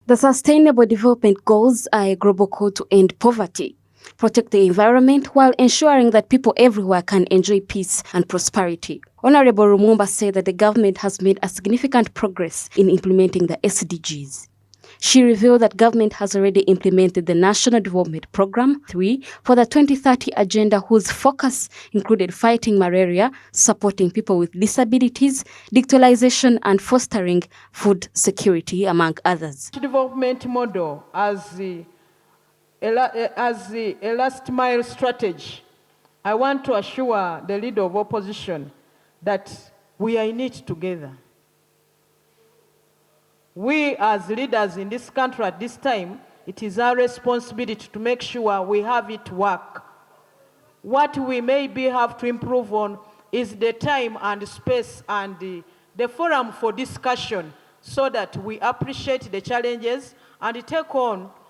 The Sustainable Development Goals are a global call to end poverty, protect the environment while ensuring that people everywhere can enjoy peace and prosperity. Honorable Lumumba said that the government has made a significant progress in implementing the SDGs. She revealed that government has already implemented the National Development Program 3 for the 2030 agenda, whose focus included fighting malaria, supporting people with disabilities, digitalization, and fostering food security, among others. Development model as a last mile strategy. I want to assure the leader of opposition that we are in it together. We as leaders in this country at this time, it is our responsibility to make sure we have it work. What we maybe have to improve on is the time and space and the forum for discussion, so that we appreciate the challenges and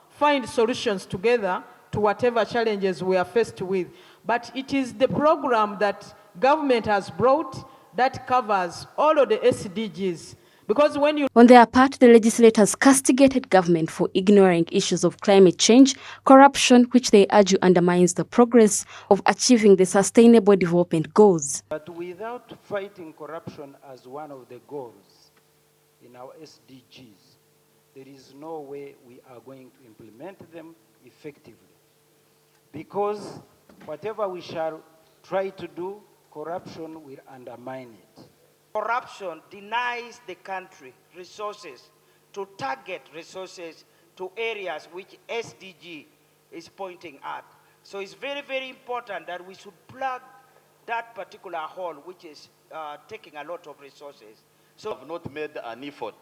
find solutions together to whatever challenges we are faced with. But it is the program that government has brought that covers all of the SDGs. Because when you... On their part, the legislators castigated government for ignoring issues of climate change, corruption, which they argue undermines the progress of achieving the Sustainable Development Goals. But without fighting corruption as one of the goals in our SDGs, there is no way we are going to implement them effectively. Because whatever we shall try to do, corruption will undermine it. Corruption denies the country resources to target resources to areas which SDG is pointing at. So it's very, very important that we should plug that particular hole which is taking a lot of resources. So we have not made an effort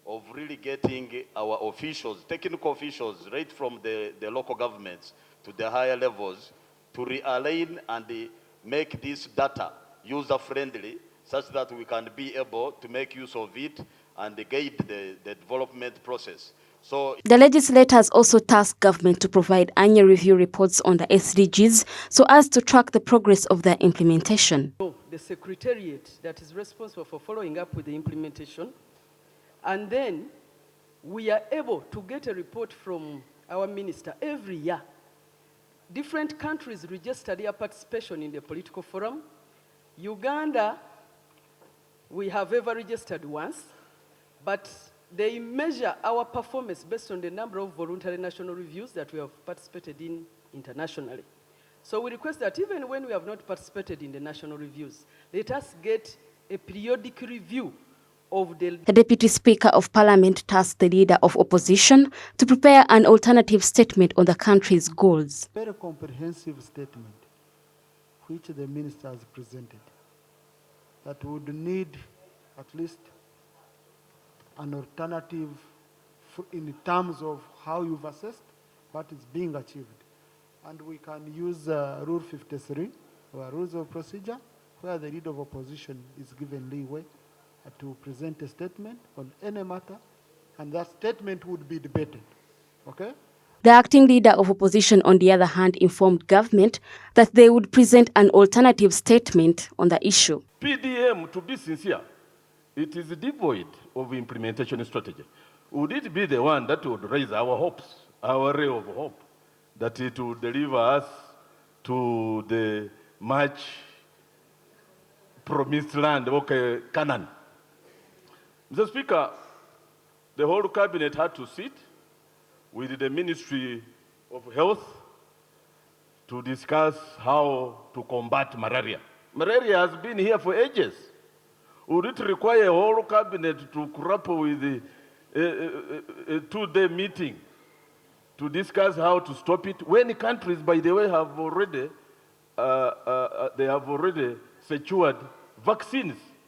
of really getting our officials, technical officials, right from the local governments to the higher levels, to realign and make this data user-friendly, such that we can be able to make use of it and guide the development process. So the legislators also tasked government to provide annual review reports on the SDGs so as to track the progress of their implementation. The secretariat that is responsible for following up with the implementation, and then we are able to get a report from our minister every year. Different countries register their participation in the political forum. Uganda, we have ever registered once, but they measure our performance based on the number of voluntary national reviews that we have participated in internationally. So we request that even when we have not participated in the national reviews, let us get a periodic review of the... The Deputy Speaker of Parliament tasked the Leader of Opposition to prepare an alternative statement on the country's goals. Very comprehensive statement which the Minister has presented, that would need at least an alternative in terms of how you've assessed what is being achieved. And we can use Rule 53, or Rules of Procedure, where the Leader of Opposition is given leeway to present a statement on any matter, and that statement would be debated. Okay? The acting Leader of Opposition, on the other hand, informed government that they would present an alternative statement on the issue. PDM, to be sincere, it is devoid of implementation strategy. Would it be the one that would raise our hopes, our ray of hope, that it would deliver us to the much promised land, okay, Canaan? Mr. Speaker, the whole cabinet had to sit with the Ministry of Health to discuss how to combat malaria. Malaria has been here for ages. Would it require a whole cabinet to grapple with a two-day meeting to discuss how to stop it, when countries, by the way, have already secured vaccines